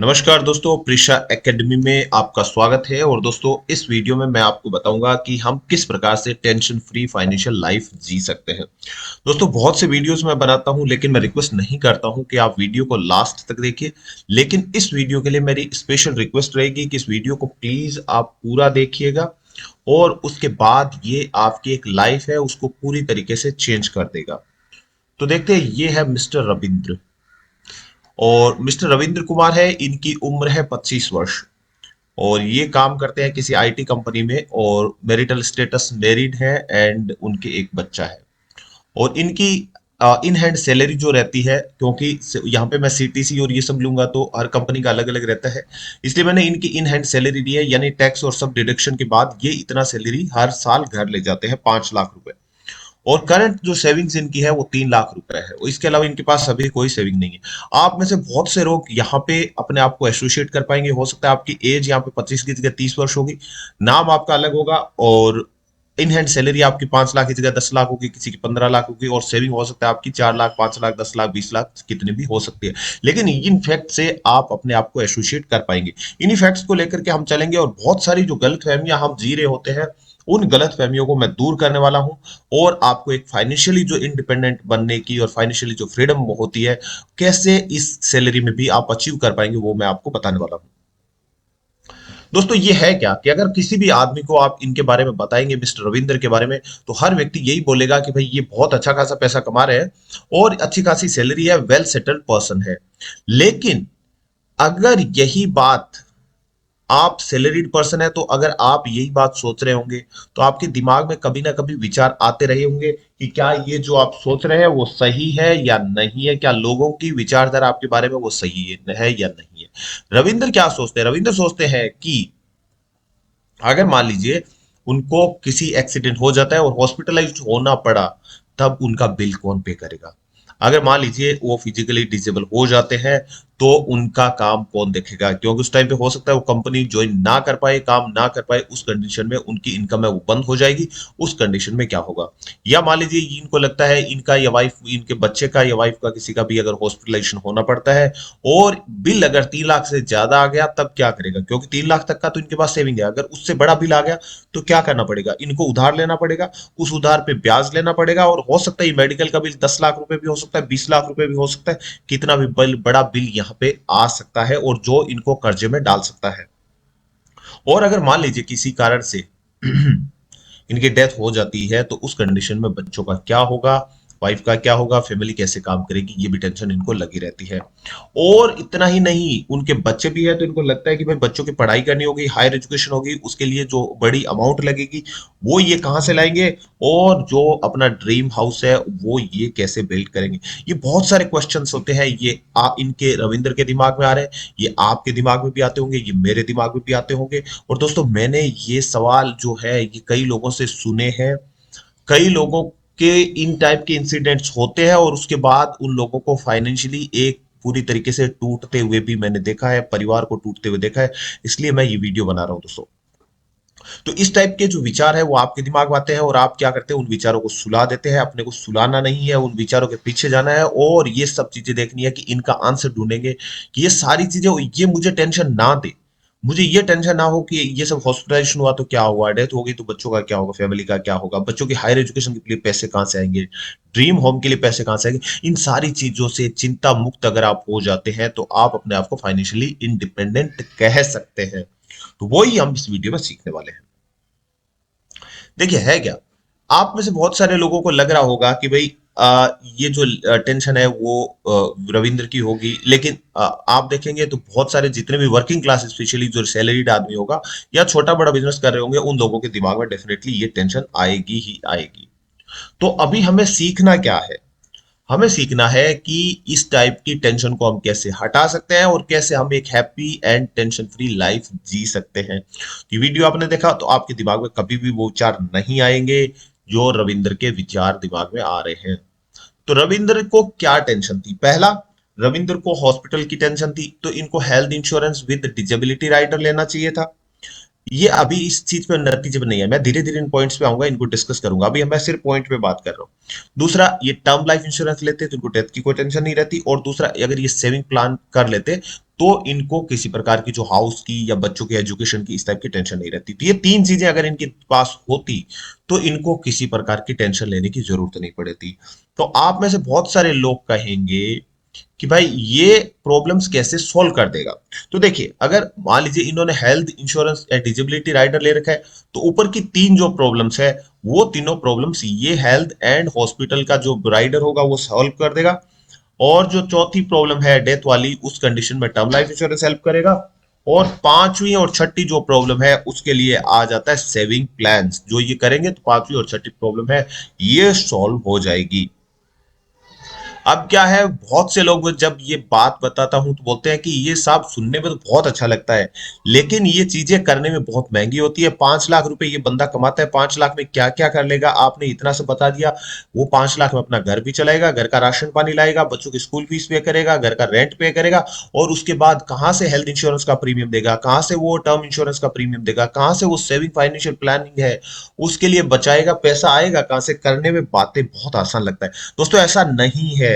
नमस्कार दोस्तों, प्रीशा एकेडमी में आपका स्वागत है। और दोस्तों, इस वीडियो में मैं आपको बताऊंगा कि हम किस प्रकार से टेंशन फ्री फाइनेंशियल लाइफ जी सकते हैं। दोस्तों, बहुत से वीडियोस मैं बनाता हूं, लेकिन मैं रिक्वेस्ट नहीं करता हूं कि आप वीडियो को लास्ट तक देखिए। लेकिन इस वीडियो के लिए मेरी स्पेशल रिक्वेस्ट रहेगी कि इस वीडियो को प्लीज आप पूरा देखिएगा, और उसके बाद ये आपकी एक लाइफ है उसको पूरी तरीके से चेंज कर देगा। तो देखते हैं, ये है मिस्टर रविंद्र। और मिस्टर रविंद्र कुमार है, इनकी उम्र है 25 वर्ष। और ये काम करते हैं किसी आईटी कंपनी में, और मैरिटल स्टेटस मैरिड है, एंड उनके एक बच्चा है। और इनकी इन हैंड सैलरी जो रहती है, क्योंकि यहाँ पे मैं सीटीसी और ये सब लूंगा तो हर कंपनी का अलग अलग रहता है, इसलिए मैंने इनकी इन हैंड सैलरी दी है। यानी टैक्स और सब डिडक्शन के बाद ये इतना सैलरी हर साल घर ले जाते हैं, 5 लाख रुपए। और करंट जो सेविंग्स इनकी है वो 3 लाख रुपए है, और इसके अलावा इनके पास अभी कोई सेविंग नहीं है। आप में से बहुत से लोग यहाँ पे अपने आप को एसोसिएट कर पाएंगे। हो सकता है आपकी एज यहाँ पे 25 की जगह 30 वर्ष होगी, नाम आपका अलग होगा, और इन हैंड सैलरी आपकी 5 लाख की जगह 10 लाख होगी, किसी की 15 लाख होगी, और सेविंग हो सकता है आपकी 4 लाख, 5 लाख, 10 लाख, 20 लाख, कितनी भी हो सकती है। लेकिन इन फैक्ट से आप अपने आप को एसोसिएट कर पाएंगे। इन्हीं फैक्ट्स को लेकर के हम चलेंगे, और बहुत सारी जो गलत फहमियां हम जी रहे होते हैं, उन गलत फहमियों को मैं दूर करने वाला हूं। और आपको एक फाइनेंशियली जो इंडिपेंडेंट बनने की और फाइनेंशियली जो फ्रीडम होती है, कैसे इस सैलरी में भी आप अचीव कर पाएंगे, वो मैं आपको बताने वाला हूं। दोस्तों, ये है क्या कि अगर किसी भी आदमी को आप इनके बारे में बताएंगे, मिस्टर रविंद्र के बारे में, तो हर व्यक्ति यही बोलेगा कि भाई ये बहुत अच्छा खासा पैसा कमा रहे हैं, और अच्छी खासी सैलरी है, वेल सेटल्ड पर्सन है। लेकिन अगर यही बात आप सैलरीड पर्सन है, तो अगर आप यही बात सोच रहे होंगे, तो आपके दिमाग में कभी ना कभी विचार आते रहे होंगे कि क्या ये जो आप सोच रहे हैं वो सही है या नहीं है, क्या लोगों की विचारधारा आपके बारे में वो सही है या नहीं है। रविंद्र क्या सोचते हैं? रविंद्र सोचते हैं कि अगर मान लीजिए उनको किसी एक्सीडेंट हो जाता है और हॉस्पिटलाइज्ड होना पड़ा, तब उनका बिल कौन पे करेगा? अगर मान लीजिए वो फिजिकली डिसेबल हो जाते हैं, तो उनका काम कौन देखेगा? क्योंकि उस टाइम पे हो सकता है वो कंपनी ज्वाइन ना कर पाए, काम ना कर पाए। उस कंडीशन में उनकी इनकम है वो बंद हो जाएगी। उस कंडीशन में क्या होगा? या मान लीजिए इनको लगता है इनका या वाइफ, इनके बच्चे का या वाइफ का, किसी का भी अगर हॉस्पिटलाइजेशन होना पड़ता है, और बिल अगर 3 लाख से ज्यादा आ गया, तब क्या करेगा? क्योंकि 3 लाख तक का तो इनके पास सेविंग है। अगर उससे बड़ा बिल आ गया, तो क्या करना पड़ेगा? इनको उधार लेना पड़ेगा, उस उधार पे ब्याज लेना पड़ेगा, और हो सकता है मेडिकल का बिल 10 लाख रुपए भी हो सकता है, 20 लाख रुपए भी हो सकता है। कितना भी बड़ा बिल यहाँ पे आ सकता है, और जो इनको कर्जे में डाल सकता है। और अगर मान लीजिए किसी कारण से इनकी डेथ हो जाती है, तो उस कंडीशन में बच्चों का क्या होगा, वाइफ का क्या होगा, फैमिली कैसे काम करेगी, ये भी टेंशन इनको लगी रहती है। और इतना ही नहीं, उनके बच्चे भी है, तो इनको लगता है कि भाई बच्चों की पढ़ाई करनी होगी, हायर एजुकेशन होगी, उसके लिए जो बड़ी अमाउंट लगेगी, वो ये कहाँ से लाएंगे? और जो अपना ड्रीम हाउस है वो ये कैसे बिल्ड करेंगे? ये बहुत सारे क्वेश्चंस होते हैं, ये इनके रविंद्र के दिमाग में आ रहे हैं, ये आपके दिमाग में भी आते होंगे, ये मेरे दिमाग में भी आते होंगे। और दोस्तों, मैंने ये सवाल जो है ये कई लोगों से सुने हैं। कई लोगों के इन टाइप के इंसिडेंट्स होते हैं, और उसके बाद उन लोगों को फाइनेंशियली एक पूरी तरीके से टूटते हुए भी मैंने देखा है, परिवार को टूटते हुए देखा है। इसलिए मैं ये वीडियो बना रहा हूं दोस्तों। तो इस टाइप के जो विचार है वो आपके दिमाग में आते हैं, और आप क्या करते हैं? उन विचारों को सुला देते हैं। अपने को सुलाना नहीं है, उन विचारों के पीछे जाना है, और ये सब चीजें देखनी है कि इनका आंसर ढूंढेंगे कि ये सारी चीजें, ये मुझे टेंशन ना दे। मुझे ये टेंशन ना हो कि ये सब हॉस्पिटलाइजेशन हुआ तो क्या हुआ, डेथ हो गई तो बच्चों का क्या होगा, फैमिली का क्या होगा, बच्चों की हायर एजुकेशन के लिए पैसे कहाँ से आएंगे, ड्रीम होम के लिए पैसे कहाँ से आएंगे। इन सारी चीजों से चिंता मुक्त अगर आप हो जाते हैं, तो आप अपने आप को फाइनेंशियली इंडिपेंडेंट कह सकते हैं। तो वही हम इस वीडियो में सीखने वाले हैं। देखिए, है क्या, आप में से बहुत सारे लोगों को लग रहा होगा कि भाई ये जो टेंशन है वो रविंद्र की होगी, लेकिन आप देखेंगे तो बहुत सारे जितने भी वर्किंग क्लास, स्पेशली जो सैलरीड आदमी होगा या छोटा बड़ा बिजनेस कर रहे होंगे, उन लोगों के दिमाग में डेफिनेटली ये टेंशन आएगी ही आएगी। तो अभी हमें सीखना क्या है? हमें सीखना है कि इस टाइप की टेंशन को हम कैसे हटा सकते हैं, और कैसे हम एक happy and tension free life जी सकते हैं। तो वीडियो आपने देखा, तो आपके दिमाग में कभी भी वो विचार नहीं आएंगे जो रविंद्र के विचार दिमाग में आ रहे हैं। तो रविंद्र को क्या टेंशन थी? पहला, रविंद्र को हॉस्पिटल की टेंशन थी, तो इनको health insurance with disability rider लेना चाहिए था। ये अभी इस चीज पे नतीजे पे नहीं है, मैं धीरे धीरे इन पॉइंट्स पे आऊंगा, इनको डिस्कस करूंगा। अभी मैं सिर्फ पॉइंट पे बात कर रहा हूँ। दूसरा, ये टर्म लाइफ इंश्योरेंस लेते तो इनको डेथ की कोई टेंशन नहीं रहती। और दूसरा, अगर ये सेविंग प्लान कर लेते, तो इनको किसी प्रकार की जो हाउस की या बच्चों के एजुकेशन की इस टाइप की टेंशन नहीं रहती। तो ये तीन चीजें अगर इनके पास होती तो इनको किसी प्रकार की टेंशन लेने की जरूरत नहीं पड़ती। तो आप में से बहुत सारे लोग कहेंगे कि भाई ये प्रॉब्लम्स कैसे सॉल्व कर देगा। तो देखिए, अगर मान लीजिए इन्होंने हेल्थ इंश्योरेंस या डिजेबिलिटी राइडर ले रखा है, तो ऊपर की तीन जो प्रॉब्लम्स है वो तीनों प्रॉब्लम्स ये हेल्थ एंड हॉस्पिटल का जो राइडर होगा वो सॉल्व कर देगा। और जो चौथी प्रॉब्लम है डेथ वाली, उस कंडीशन में टर्म लाइफ इंश्योरेंस हेल्प करेगा। और पांचवी और छठी जो प्रॉब्लम है उसके लिए आ जाता है सेविंग प्लान्स। जो ये करेंगे तो पांचवी और छठी प्रॉब्लम है ये सॉल्व हो जाएगी। अब क्या है, बहुत से लोग जब ये बात बताता हूं तो बोलते हैं कि ये सब सुनने में तो बहुत अच्छा लगता है, लेकिन ये चीजें करने में बहुत महंगी होती है। 5 लाख रुपए ये बंदा कमाता है, 5 लाख में क्या क्या कर लेगा आपने इतना से बता दिया। वो 5 लाख में अपना घर भी चलाएगा, घर का राशन पानी लाएगा, बच्चों की स्कूल फीस पे करेगा, घर का रेंट पे करेगा, और उसके बाद कहां से हेल्थ इंश्योरेंस का प्रीमियम देगा, कहां से वो टर्म इंश्योरेंस का प्रीमियम देगा, कहां से वो सेविंग फाइनेंशियल प्लानिंग है उसके लिए बचाएगा, पैसा आएगा कहां से। करने में बातें बहुत आसान लगता है दोस्तों, ऐसा नहीं है।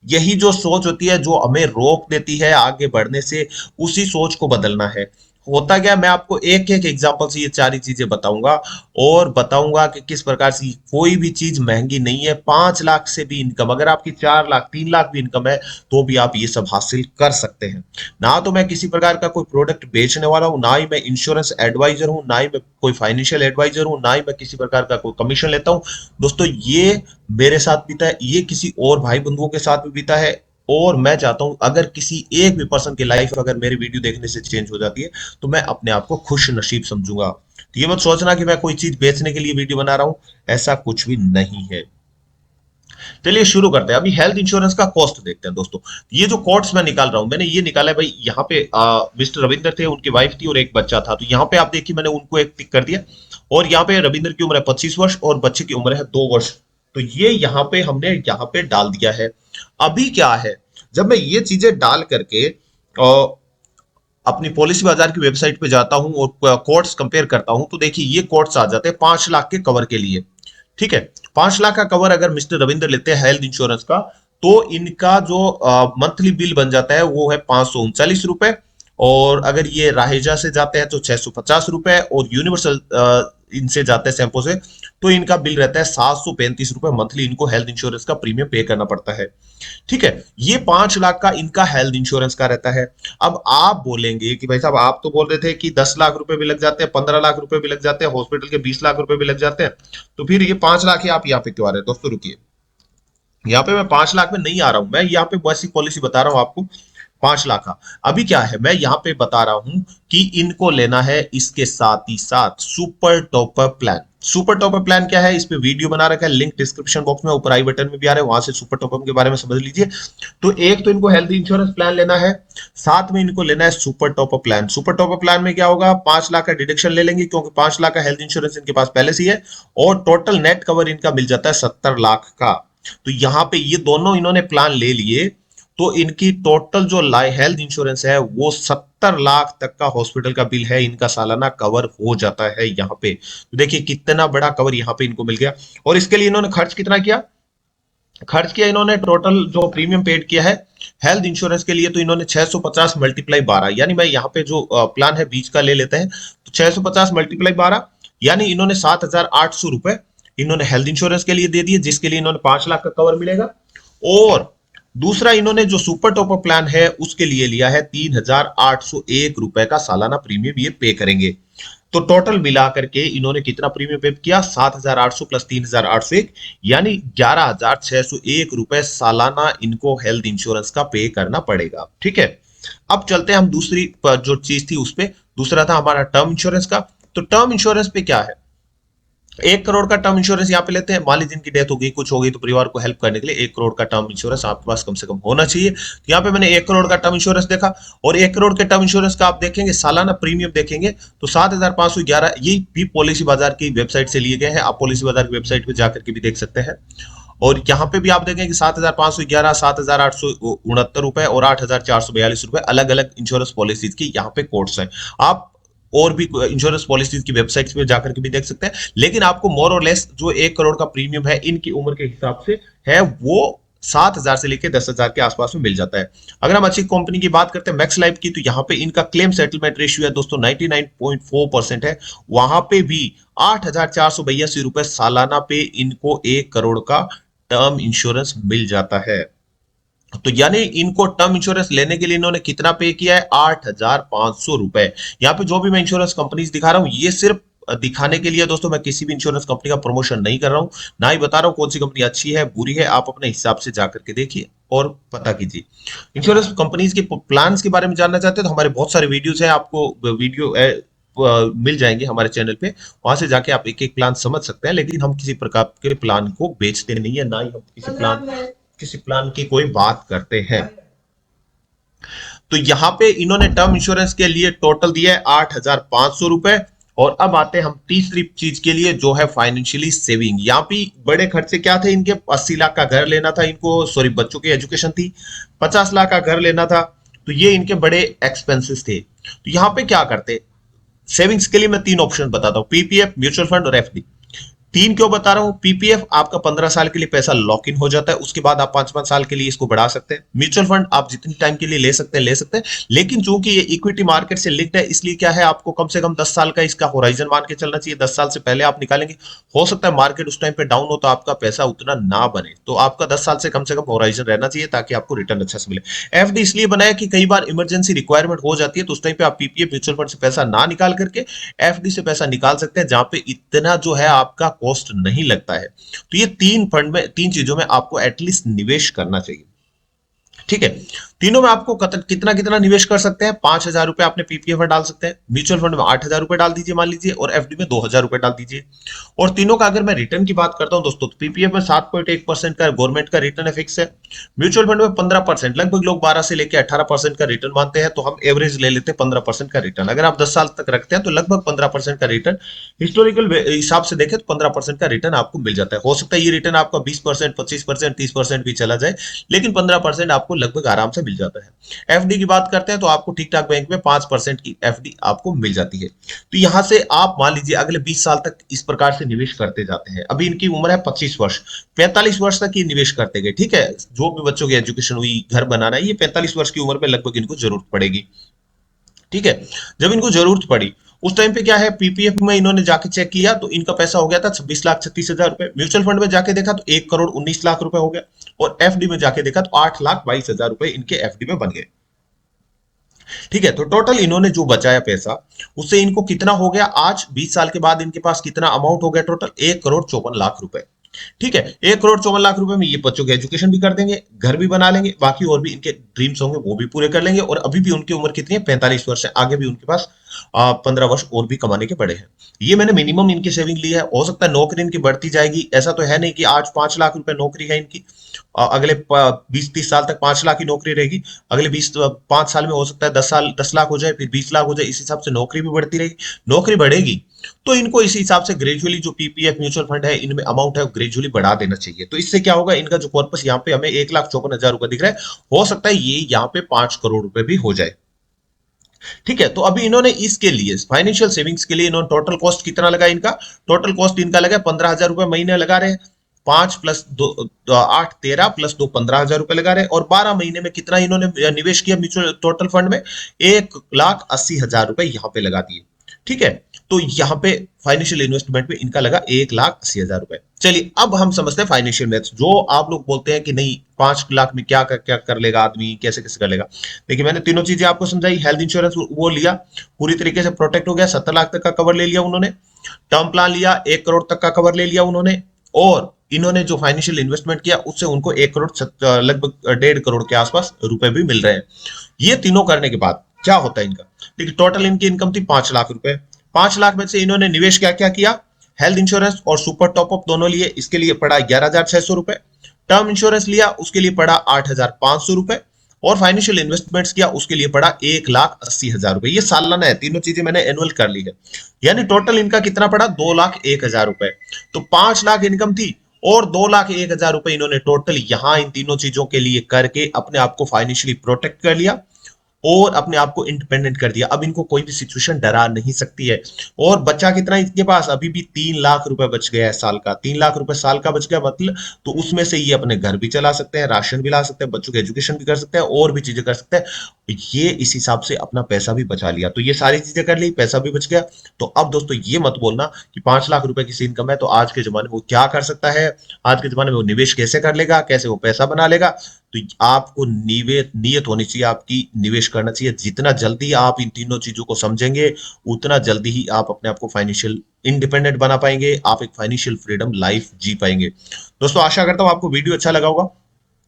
यही जो सोच होती है जो हमें रोक देती है आगे बढ़ने से, उसी सोच को बदलना है। होता क्या, मैं आपको एक एक एग्जांपल से ये सारी चीजें बताऊंगा, और बताऊंगा कि किस प्रकार से कोई भी चीज महंगी नहीं है। 5 लाख से भी इनकम, अगर आपकी 4 लाख 3 लाख भी इनकम है तो भी आप ये सब हासिल कर सकते हैं। ना तो मैं किसी प्रकार का कोई प्रोडक्ट बेचने वाला हूं, ना ही मैं इंश्योरेंस एडवाइजर हूं, ना ही मैं कोई फाइनेंशियल एडवाइजर हूं, ना ही मैं किसी प्रकार का कोई कमीशन लेता हूं। दोस्तों ये मेरे साथ बीता है, ये किसी और भाई बंधुओं के साथ भी बीता है। और मैं चाहता हूं अगर किसी एक भी पर्सन की लाइफ अगर मेरे वीडियो देखने से चेंज हो जाती है तो मैं अपने आप को खुश नसीब समझूंगा। तो ये मत सोचना कि मैं कोई चीज बेचने के लिए वीडियो बना रहा हूं, ऐसा कुछ भी नहीं है। चलिए शुरू करते हैं। अभी हेल्थ इंश्योरेंस का कॉस्ट देखते हैं दोस्तों। ये जो कॉस्ट मैं निकाल रहा हूं, मैंने ये निकाला है भाई, यहाँ पे मिस्टर रविंदर थे, उनकी वाइफ थी और एक बच्चा था। तो यहाँ पे आप देखिए मैंने उनको एक टिक कर दिया, और यहाँ पे रविंदर की उम्र है 25 वर्ष और बच्चे की उम्र है 2 वर्ष। तो ये यहाँ पे हमने यहाँ पे डाल दिया है। अभी क्या है, जब मैं ये चीजें डाल करके अपनी पॉलिसी बाजार की वेबसाइट पे जाता हूं और कोट्स कंपेयर करता हूं, तो देखिए ये कोट्स आ जाते हैं 5 लाख के कवर के लिए। ठीक है, 5 लाख का कवर अगर मिस्टर रविंद्र लेते हैं हेल्थ इंश्योरेंस का, तो इनका जो मंथली बिल बन जाता है वो है 539 रुपए। और अगर ये राहेजा से जाते हैं तो 650 रुपए, और यूनिवर्सल इनसे जाते हैं सैंपो से, तो इनका बिल रहता है 735 रुपए मंथली। इनको हेल्थ इंश्योरेंस का प्रीमियम पे करना पड़ता है। ठीक है, ये 5 लाख का इनका हेल्थ इंश्योरेंस का रहता है। अब आप बोलेंगे कि भाई साहब आप तो बोल रहे थे कि 10 लाख रुपए भी लग जाते हैं, 15 लाख रुपए भी लग जाते हैं, हॉस्पिटल के 20 लाख रुपए भी लग जाते हैं, तो फिर ये 5 लाख ही आप यहाँ पे क्यों आ रहे हैं। दोस्तों रुकिए, यहाँ पे मैं 5 लाख में नहीं आ रहा हूं, मैं यहाँ पे बस पॉलिसी बता रहा हूँ आपको 5 लाख का। अभी क्या है, मैं यहाँ पे बता रहा हूं कि इनको लेना है इसके साथ ही साथ super topper plan. Super topper plan क्या है, इस पे वीडियो बना रखा है, लिंक डिस्क्रिप्शन बॉक्स में ऊपर आई बटन में भी आ रहा है, वहां से सुपर टॉपर के बारे में समझ लीजिए। तो एक तो इनको हेल्थ इंश्योरेंस प्लान लेना है, साथ में इनको लेना है super topper plan. Super topper plan में क्या होगा, 5 लाख का डिडक्शन ले लेंगे क्योंकि 5 लाख का हेल्थ इंश्योरेंस इनके पास पहले से ही है, और टोटल नेट कवर इनका मिल जाता है 70 लाख का। तो यहाँ पे ये दोनों इन्होंने प्लान ले लिए, तो इनकी टोटल जो हेल्थ इंश्योरेंस है वो 70 लाख तक का हॉस्पिटल का बिल है इनका सालाना कवर हो जाता है यहाँ पे। तो देखिए कितना बड़ा कवर यहाँ पे इनको मिल गया। और इसके लिए इन्होंने खर्च कितना किया, खर्च किया इन्होंने टोटल जो प्रीमियम पेड किया है हेल्थ इंश्योरेंस के लिए, तो इन्होंने 650 मल्टीप्लाई 12, यानी मैं यहाँ पे जो प्लान है बीच का ले लेते हैं, तो 650 मल्टीप्लाई 12 यानी इन्होंने 7,800 रुपए इन्होंने हेल्थ इंश्योरेंस के लिए दे दिए, जिसके लिए इन्होंने 5 लाख का कवर मिलेगा। और दूसरा इन्होंने जो सुपर टॉपर प्लान है उसके लिए लिया है 3,801 रुपए का सालाना प्रीमियम ये पे करेंगे। तो टोटल मिला करके इन्होंने कितना प्रीमियम पे किया, 7,800 प्लस 3,801, यानी 11,601 रुपए सालाना इनको हेल्थ इंश्योरेंस का पे करना पड़ेगा। ठीक है, अब चलते हैं हम दूसरी जो चीज थी उस पे। दूसरा था हमारा टर्म इंश्योरेंस का। तो टर्म इंश्योरेंस पे क्या है, 1 करोड़ का टर्म इंश्योरेंस यहाँ पे लेते हैं। मान लीजिए इनकी डेथ हो गई, कुछ हो गई, तो परिवार को हेल्प करने के लिए 1 करोड़ का टर्म इंश्योरेंस आपके पास कम से कम होना चाहिए। तो यहाँ पे मैंने 1 करोड़ का टर्म इंश्योरेंस देखा, और 1 करोड़ के टर्म इंश्योरेंस का आप देखेंगे सालाना प्रीमियम देखेंगे तो 7,511, ये भी पॉलिसी बाजार की वेबसाइट से लिए गए हैं। आप पॉलिसी बाजार की वेबसाइट पे जाकर के भी देख सकते हैं। और यहाँ पे भी आप देखेंगे कि 7,511, 7,869 रुपए और 8,442 रुपए अलग अलग इंश्योरेंस पॉलिसीज की यहाँ पे कोड्स हैं। आप और भी इंश्योरेंस पॉलिसीज की वेबसाइट्स पे जाकर के भी देख सकते हैं, लेकिन आपको मोर और लेस जो 1 करोड़ का प्रीमियम है इनकी उम्र के हिसाब से है वो 7,000 से लेकर 10,000 के आसपास में मिल जाता है। अगर हम अच्छी कंपनी की बात करते हैं मैक्स लाइफ की, तो यहाँ पे इनका क्लेम सेटलमेंट रेशियो है दोस्तों 99.4% है। वहां पे भी 8,482 रुपए सालाना पे इनको 1 करोड़ का टर्म इंश्योरेंस मिल जाता है। तो यानी इनको टर्म इंश्योरेंस लेने के लिए इन्होंने कितना पे किया है, 8,500 रुपए। यहाँ पे जो भी मैं इंश्योरेंस कंपनीज दिखा रहा हूँ ये सिर्फ दिखाने के लिए दोस्तों, मैं किसी भी इंश्योरेंस कंपनी का प्रमोशन नहीं कर रहा हूँ, ना ही बता रहा हूँ कौन सी कंपनी अच्छी है बुरी है। आप अपने हिसाब से जाकर के देखिए और पता कीजिए। इंश्योरेंस कंपनीज के प्लान्स के बारे में जानना चाहते हैं तो हमारे बहुत सारे वीडियोस हैं, आपको वीडियो मिल जाएंगे हमारे चैनल पे, वहां से जाके आप एक एक प्लान समझ सकते हैं। लेकिन हम किसी प्रकार के प्लान को बेचते नहीं है, ना ही हम किसी प्लान की कोई बात करते हैं। तो यहां पे इन्होंने टर्म इंश्योरेंस के लिए टोटल दिया है 8,500 रुपए। और अब आते हैं हम तीसरी चीज के लिए जो है फाइनेंशियली सेविंग। यहाँ पे बड़े खर्चे क्या थे इनके, 80 लाख का घर लेना था इनको, सॉरी बच्चों की एजुकेशन थी, 50 लाख का घर लेना था। तो ये इनके बड़े एक्सपेंसेस थे। तो यहाँ पे क्या करते, सेविंग्स के लिए मैं 3 ऑप्शन बताता हूँ, पीपीएफ, म्यूचुअल फंड और एफडी। 3 क्यों बता रहा हूं, पीपीएफ आपका 15 साल के लिए पैसा लॉक इन हो जाता है, उसके बाद आप 5-5 साल के लिए इसको बढ़ा सकते हैं। म्यूचुअल फंड आप जितनी टाइम के लिए ले सकते हैं, लेकिन चूंकि ये इक्विटी मार्केट से लिंक्ड है, इसलिए क्या है आपको कम से कम 10 साल का इसका होराइजन मान के चलना चाहिए। 10 साल से पहले आप निकालेंगे, हो सकता है मार्केट उस टाइम पे डाउन हो तो आपका पैसा उतना ना बने, तो आपका 10 साल से कम होराइजन रहना चाहिए ताकि आपको रिटर्न अच्छा से मिले। एफडी इसलिए बनाया कि कई बार इमरजेंसी रिक्वायरमेंट हो जाती है, तो उस टाइम पे आप पीपीएफ म्यूचुअल फंड से पैसा ना निकाल करके एफडी से पैसा निकाल सकते हैं, जहां पे इतना जो है आपका कॉस्ट नहीं लगता है। तो ये 3 चीजों में आपको एटलीस्ट निवेश करना चाहिए। ठीक है, तीनों में आपको कितना कितना निवेश कर सकते हैं, 5,000 रुपए आपने पीपीएफ में डाल सकते हैं, म्यूचुअल फंड में 8,000 रुपए डाल दीजिए मान लीजिए, और एफडी में 2,000 रुपए डाल दीजिए। और तीनों का अगर मैं रिटर्न की बात करता हूं दोस्तों, तो पीपीएफ में 7.1% का गवर्नमेंट का रिटर्न है, फिक्स है। म्यूचुअल फंड में 15%, लगभग लोग 12 से लेकर 18% का रिटर्न मानते हैं, तो हम एवरेज ले लेते हैं 15% का रिटर्न। अगर आप 10 साल तक रखते हैं तो लगभग 15% का रिटर्न हिस्टोरिकल हिसाब से देखें तो 15% का रिटर्न आपको मिल जाता है। हो सकता है ये रिटर्न आपका 20%, 25%, 30% भी चला जाए, लेकिन 15% आपको लगभग आराम से मिल जाता है। एफडी की बात करते हैं तो आपको ठीक ठाक बैंक में 5% की एफडी आपको मिल जाती है। तो यहां से आप मान लीजिए अगले 20 साल तक इस प्रकार से निवेश करते जाते हैं। अभी इनकी उम्र है 25 वर्ष, 45 वर्ष तक ये निवेश करते गए। ठीक है, जो भी बच्चों की एजुकेशन हुई, घर बनाना, ये 45 वर्ष की उम्र में लगभग इनको जरूरत पड़ेगी। ठीक है, जब इनको जरूरत पड़ी उस टाइम पे क्या है, पीपीएफ में इन्होंने जाके चेक किया तो इनका पैसा हो गया था 26,36,000 रुपए। म्यूचुअल फंड में जाके देखा तो 1,19,00,000 रुपए हो गया, और एफडी में जाके देखा तो 8,22,000 रुपए इनके एफडी में बन गए। ठीक है, तो टोटल इन्होंने जो बचाया पैसा, उससे इनको कितना हो गया, आज 20 साल के बाद इनके पास कितना अमाउंट हो गया, टोटल 1,54,00,000 रुपए। ठीक है, 1,54,00,000 रुपए में ये बच्चों की एजुकेशन भी कर देंगे, घर भी बना लेंगे, बाकी और भी इनके ड्रीम्स होंगे वो भी पूरे कर लेंगे। और अभी भी उनकी उम्र कितनी है, 45 वर्ष है, आगे भी उनके पास 15 वर्ष और भी कमाने के पड़े हैं। ये मैंने मिनिमम इनकी सेविंग ली है। हो सकता है नौकरी इनकी बढ़ती जाएगी, ऐसा तो है नहीं कि आज 5 लाख रुपए नौकरी है इनकी, अगले 20-30 साल तक 5 लाख की नौकरी रहेगी, अगले 5 साल में हो सकता है 10 साल 10 लाख हो जाए, फिर 20 लाख हो जाए, इस हिसाब से नौकरी भी बढ़ती रहेगी। नौकरी बढ़ेगी तो इनको इस हिसाब से ग्रेजुअली जो पीपीएफ म्यूचुअल फंड है इनमें अमाउंट है ग्रेजुअली बढ़ा देना चाहिए। तो इससे क्या होगा, इनका जो कॉर्पस यहाँ पे हमें 1,54,000 रुपए दिख रहा है, हो सकता है ये यहाँ पे 5 करोड़ रुपए भी हो जाए। ठीक है, तो अभी इन्होंने इसके लिए फाइनेंशियल सेविंग्स के लिए इन्होंने टोटल कॉस्ट कितना लगा, इनका टोटल कॉस्ट इनका लगा 15,000 रुपए महीने लगा रहे हैं। 5 + 2 8 13 + 2 15,000 रुपए लगा रहे हैं, और 12 महीने में कितना इन्होंने निवेश किया म्यूचुअल टोटल फंड में, 1,80,000 रुपए यहाँ पे लगा दिए। ठीक है, तो यहाँ पे फाइनेंशियल इन्वेस्टमेंट में इनका लगा 1,80,000 रुपए। चलिए अब हम समझते हैं फाइनेंशियल मैथ्स। जो आप लोग बोलते हैं कि नहीं 5 लाख में क्या कर लेगा आदमी, कैसे कैसे कर लेगा। देखिए मैंने तीनों चीजें आपको समझाई। हेल्थ इंश्योरेंस वो लिया, पूरी तरीके से प्रोटेक्ट हो गया, 70 लाख तक का कवर ले लिया उन्होंने। टर्म प्लान लिया, 1 करोड़ तक का कवर ले लिया उन्होंने। और इन्होंने जो फाइनेंशियल इन्वेस्टमेंट किया उससे उनको 1 करोड़ लगभग 1.5 करोड़ के आसपास रुपए भी मिल रहे हैं। ये तीनों करने के बाद क्या होता है इनका, देखिए टोटल इनकी इनकम थी 5 लाख रुपए। 5 लाख में से इन्होंने निवेश क्या क्या किया, हेल्थ इंश्योरेंस और सुपर टॉपअप दोनों लिए, इसके लिए पड़ा 11,600 रुपए। टर्म इंश्योरेंस लिया, उसके लिए पड़ा 8,500 रुपए। और फाइनेंशियल इन्वेस्टमेंट्स किया, उसके लिए पड़ा 1,80,000 रुपए। ये सालाना है, तीनों चीजें मैंने एनुअल कर ली है। यानी टोटल इनका कितना पड़ा, 2,01,000 रुपए। तो 5 लाख इनकम थी और 2,01,000 रुपए इन्होंने टोटल यहां इन तीनों चीजों के लिए करके अपने आप को फाइनेंशियली प्रोटेक्ट कर लिया। और अपने आप को इंडिपेंडेंट कर दिया। अब इनको कोई भी सिचुएशन डरा नहीं सकती है। और बच्चा कितना इनके पास अभी भी 3 लाख रुपए बच गया है साल का, 3 लाख रुपए साल का बच गया, मतलब तो उसमें से ये अपने घर भी चला सकते हैं, राशन भी ला सकते हैं, बच्चों के एजुकेशन भी कर सकते हैं और भी चीजें कर सकते हैं। ये इस हिसाब से अपना पैसा भी बचा लिया। तो ये सारी चीजें कर ली, पैसा भी बच गया। तो अब दोस्तों ये मत बोलना कि 5 लाख रुपए की इनकम है तो आज के जमाने में वो क्या कर सकता है, आज के जमाने में वो निवेश कैसे कर लेगा, कैसे वो पैसा बना लेगा। तो आपको नियत होनी चाहिए आपकी, निवेश करना चाहिए। जितना जल्दी आप इन तीनों चीजों को समझेंगे उतना जल्दी ही आप अपने आप को फाइनेंशियल इंडिपेंडेंट बना पाएंगे, आप एक फाइनेंशियल फ्रीडम लाइफ जी पाएंगे। दोस्तों आशा करता हूं आपको वीडियो अच्छा लगा होगा।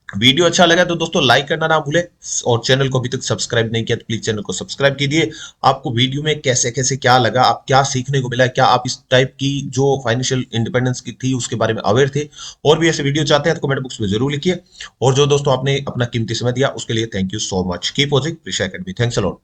वीडियो अच्छा लगा तो दोस्तों लाइक करना ना भूले, और चैनल को अभी तक सब्सक्राइब नहीं किया तो प्लीज चैनल को सब्सक्राइब कीजिए। आपको वीडियो में कैसे कैसे क्या लगा, आप क्या सीखने को मिला, क्या आप इस टाइप की जो फाइनेंशियल इंडिपेंडेंस की थी उसके बारे में अवेयर थे, और भी ऐसे वीडियो चाहते हैं तो कमेंट बॉक्स में जरूर लिखिए। और जो दोस्तों आपने अपना कीमती समय दिया उसके लिए thank you so much. Keep watching Prisha academy. Thanks a lot.